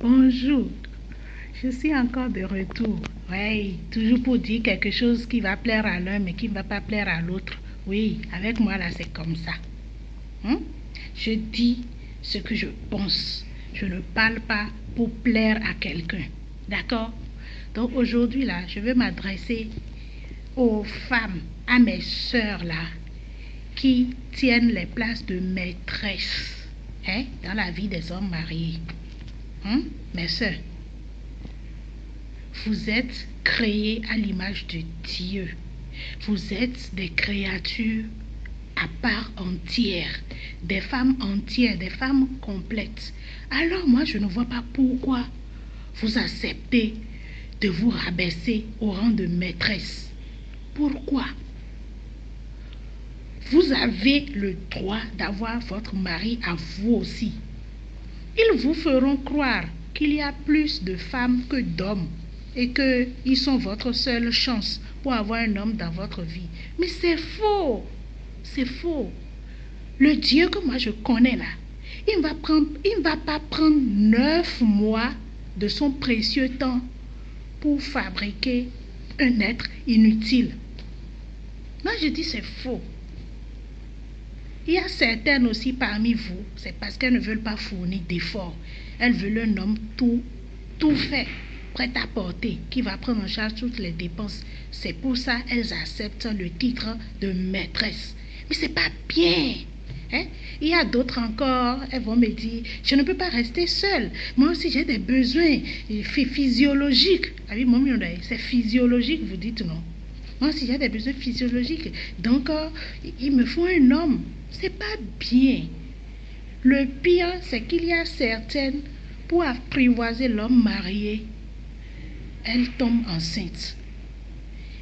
Bonjour, je suis encore de retour. Oui, toujours pour dire quelque chose qui va plaire à l'un mais qui ne va pas plaire à l'autre. Oui, avec moi là c'est comme ça. Hein? Je dis ce que je pense. Je ne parle pas pour plaire à quelqu'un. D'accord? Donc aujourd'hui là, je veux m'adresser aux femmes, à mes sœurs là, qui tiennent les places de maîtresse dans la vie des hommes mariés. Mes sœurs, vous êtes créées à l'image de Dieu. Vous êtes des créatures à part entière, des femmes entières, des femmes complètes. Alors moi, je ne vois pas pourquoi vous acceptez de vous rabaisser au rang de maîtresse. Pourquoi? Vous avez le droit d'avoir votre mari à vous aussi. Ils vous feront croire qu'il y a plus de femmes que d'hommes et qu'ils sont votre seule chance pour avoir un homme dans votre vie. Mais c'est faux. C'est faux. Le Dieu que moi je connais là, il ne va pas prendre 9 mois de son précieux temps pour fabriquer un être inutile. Moi je dis c'est faux. Il y a certaines aussi parmi vous, c'est parce qu'elles ne veulent pas fournir d'efforts. Elles veulent un homme tout fait, prêt à porter, qui va prendre en charge toutes les dépenses. C'est pour ça qu'elles acceptent le titre de maîtresse. Mais c'est pas bien. Il y a d'autres encore, elles vont me dire, je ne peux pas rester seule. Moi aussi j'ai des besoins physiologiques. Ah oui, c'est physiologique, vous dites non. Moi aussi j'ai des besoins physiologiques. Donc, il me faut un homme. C'est pas bien. Le pire, c'est qu'il y a certaines, pour apprivoiser l'homme marié, elles tombent enceintes.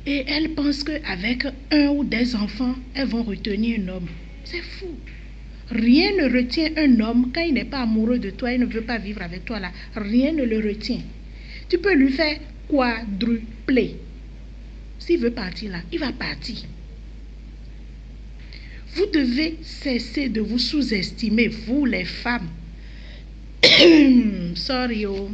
Et elles pensent qu'avec un ou des enfants, elles vont retenir un homme. C'est fou. Rien ne retient un homme quand il n'est pas amoureux de toi, il ne veut pas vivre avec toi là. Rien ne le retient. Tu peux lui faire quadrupler. S'il veut partir là, il va partir. Vous devez cesser de vous sous-estimer, vous les femmes. Sorry, oh.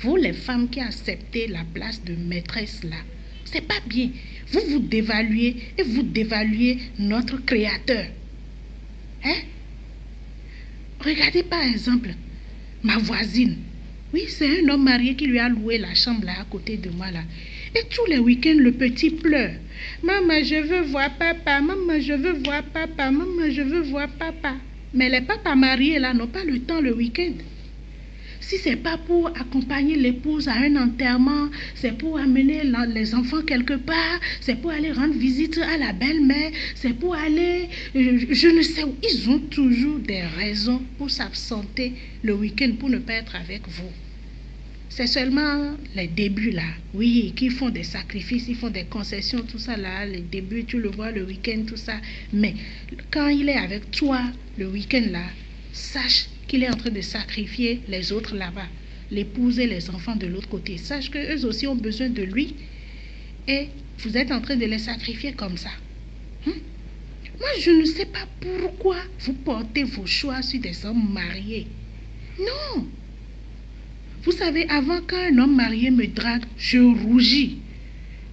Vous les femmes qui acceptez la place de maîtresse là, c'est pas bien. Vous vous dévaluez et vous dévaluez notre créateur. Regardez par exemple ma voisine. Oui, c'est un homme marié qui lui a loué la chambre là à côté de moi là. Et tous les week-ends, le petit pleure. Maman, je veux voir papa. Maman, je veux voir papa. Maman, je veux voir papa. Mais les papas mariés là n'ont pas le temps le week-end. Si c'est pas pour accompagner l'épouse à un enterrement, c'est pour amener les enfants quelque part, c'est pour aller rendre visite à la belle-mère, c'est pour aller, je ne sais où. Ils ont toujours des raisons pour s'absenter le week-end, pour ne pas être avec vous. C'est seulement les débuts là, oui, qui font des sacrifices, ils font des concessions, tout ça là, les débuts, tu le vois le week-end, tout ça. Mais quand il est avec toi le week-end là, sache qu'il est en train de sacrifier les autres là-bas, l'épouse et les enfants de l'autre côté. Sache qu'eux aussi ont besoin de lui et vous êtes en train de les sacrifier comme ça. Moi, je ne sais pas pourquoi vous portez vos choix sur des hommes mariés. Non. Vous savez, avant qu'un homme marié me drague, je rougis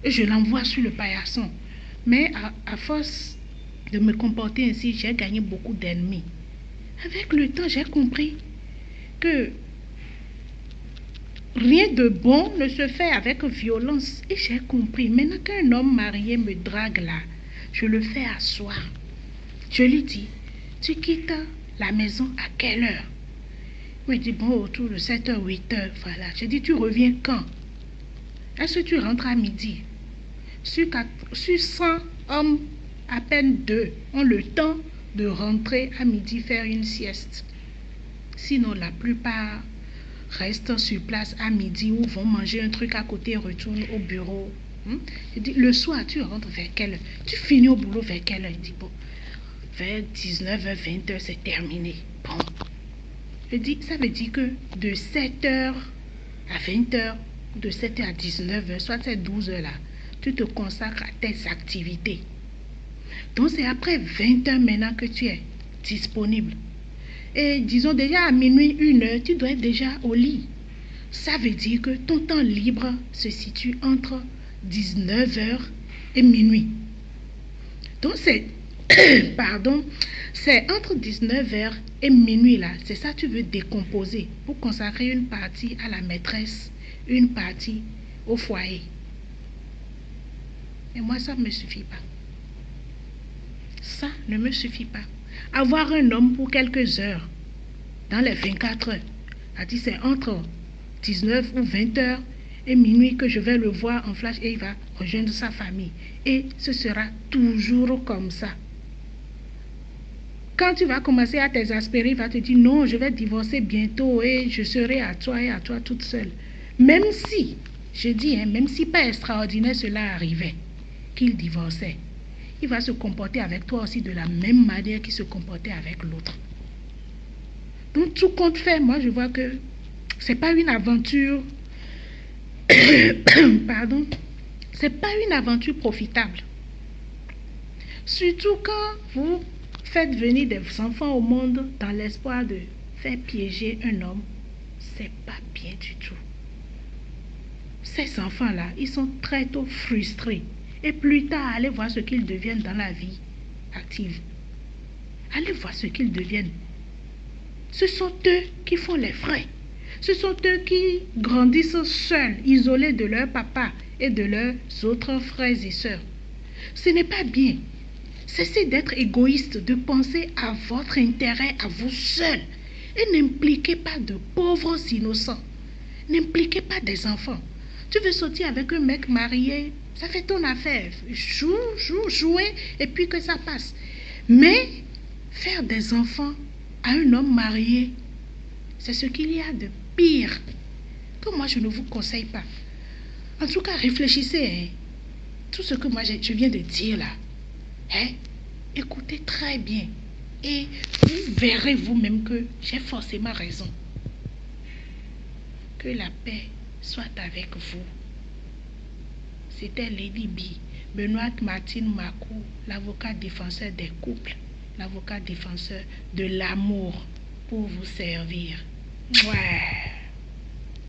et je l'envoie sur le paillasson. Mais à force de me comporter ainsi, j'ai gagné beaucoup d'ennemis. Avec le temps, j'ai compris que rien de bon ne se fait avec violence. Et j'ai compris. Maintenant qu'un homme marié me drague là, je le fais asseoir. Je lui dis, tu quittes la maison à quelle heure? Il me dit, bon, autour de 7h, 8h, voilà. Je dis, tu reviens quand? Est-ce que tu rentres à midi? Sur 100 hommes, à peine 2 ont le temps de rentrer à midi faire une sieste. Sinon, la plupart restent sur place à midi ou vont manger un truc à côté et retournent au bureau. Je dis, le soir, tu rentres vers quelle heure? Tu finis au boulot vers quelle heure? Il dit, bon, vers 19h, 20h, c'est terminé. Bon. Je dis, ça veut dire que de 7h à 20h, de 7h à 19h, soit ces 12 heures là, tu te consacres à tes activités. Donc c'est après 20h maintenant que tu es disponible. Et disons déjà à minuit, 1h, tu dois être déjà au lit. Ça veut dire que ton temps libre se situe entre 19h et minuit. Donc c'est pardon, c'est entre 19h et minuit là. C'est ça que tu veux décomposer pour consacrer une partie à la maîtresse, une partie au foyer. Et moi, ça ne me suffit pas. Ça ne me suffit pas. Avoir un homme pour quelques heures dans les 24 heures, c'est entre 19 ou 20 heures et minuit que je vais le voir en flash et il va rejoindre sa famille. Et ce sera toujours comme ça. Quand tu vas commencer à t'exaspérer, il va te dire non, je vais divorcer bientôt et je serai à toi et à toi toute seule. Même si, je dis, même si pas extraordinaire cela arrivait, qu'il divorçait, il va se comporter avec toi aussi de la même manière qu'il se comportait avec l'autre. Donc tout compte fait, moi je vois que c'est pas une aventure, pardon, c'est pas une aventure profitable. Surtout quand vous faites venir des enfants au monde dans l'espoir de faire piéger un homme, c'est pas bien du tout. Ces enfants-là, ils sont très tôt frustrés. Et plus tard, allez voir ce qu'ils deviennent dans la vie active. Allez voir ce qu'ils deviennent. Ce sont eux qui font les frais. Ce sont eux qui grandissent seuls, isolés de leur papa et de leurs autres frères et sœurs. Ce n'est pas bien. Cessez d'être égoïste, de penser à votre intérêt, à vous seuls. Et n'impliquez pas de pauvres innocents. N'impliquez pas des enfants. Tu veux sortir avec un mec marié, ça fait ton affaire. Jouer et puis que ça passe. Mais faire des enfants à un homme marié, c'est ce qu'il y a de pire. Que moi je ne vous conseille pas. En tout cas, réfléchissez. Tout ce que moi je viens de dire là. Écoutez très bien. Et vous verrez vous-même que j'ai forcément raison. Que la paix soit avec vous. C'était Lady B, Benoît Martine Macou, l'avocat défenseur des couples, l'avocat défenseur de l'amour pour vous servir. Ouais.